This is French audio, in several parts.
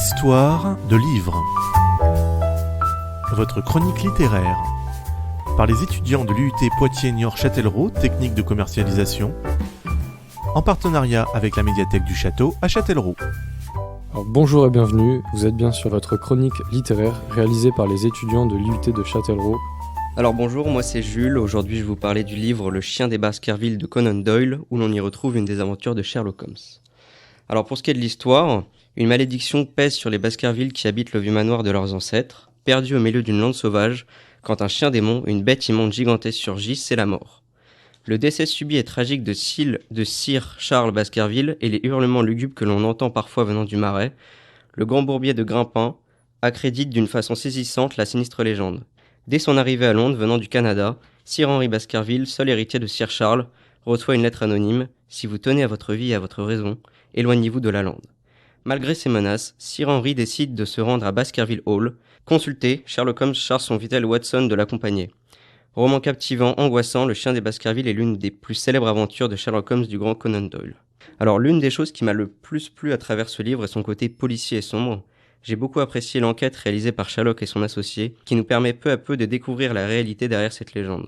Histoire de livres. Votre chronique littéraire. Par les étudiants de l'UT Poitiers-Niort-Châtellerault, technique de commercialisation, en partenariat avec la médiathèque du Château à Châtellerault. Alors, bonjour et bienvenue, vous êtes bien sur votre chronique littéraire réalisée par les étudiants de l'UT de Châtellerault. Alors bonjour, moi c'est Jules. Aujourd'hui je vais vous parler du livre Le chien des Baskerville de Conan Doyle, où l'on y retrouve une des aventures de Sherlock Holmes. Alors pour ce qui est de l'histoire, une malédiction pèse sur les Baskerville qui habitent le vieux manoir de leurs ancêtres. Perdus au milieu d'une lande sauvage, quand un chien démon, une bête immonde gigantesque surgit, c'est la mort. Le décès subit et tragique de Sir Charles Baskerville et les hurlements lugubres que l'on entend parfois venant du marais, le grand bourbier de Grimpin accrédite d'une façon saisissante la sinistre légende. Dès son arrivée à Londres venant du Canada, Sir Henry Baskerville, seul héritier de Sir Charles, reçoit une lettre anonyme « Si vous tenez à votre vie et à votre raison, éloignez-vous de la lande ». Malgré ces menaces, Sir Henry décide de se rendre à Baskerville Hall. Consulté, Sherlock Holmes charge son fidèle Watson de l'accompagner. Roman captivant, angoissant, Le chien des Baskerville est l'une des plus célèbres aventures de Sherlock Holmes du grand Conan Doyle. Alors l'une des choses qui m'a le plus plu à travers ce livre est son côté policier et sombre. J'ai beaucoup apprécié l'enquête réalisée par Sherlock et son associé, qui nous permet peu à peu de découvrir la réalité derrière cette légende.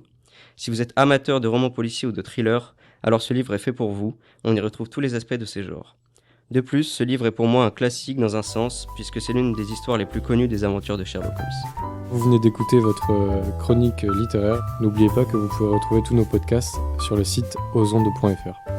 Si vous êtes amateur de romans policiers ou de thrillers, alors ce livre est fait pour vous, on y retrouve tous les aspects de ces genres. De plus, ce livre est pour moi un classique dans un sens, puisque c'est l'une des histoires les plus connues des aventures de Sherlock Holmes. Vous venez d'écouter votre chronique littéraire. N'oubliez pas que vous pouvez retrouver tous nos podcasts sur le site osondes.fr.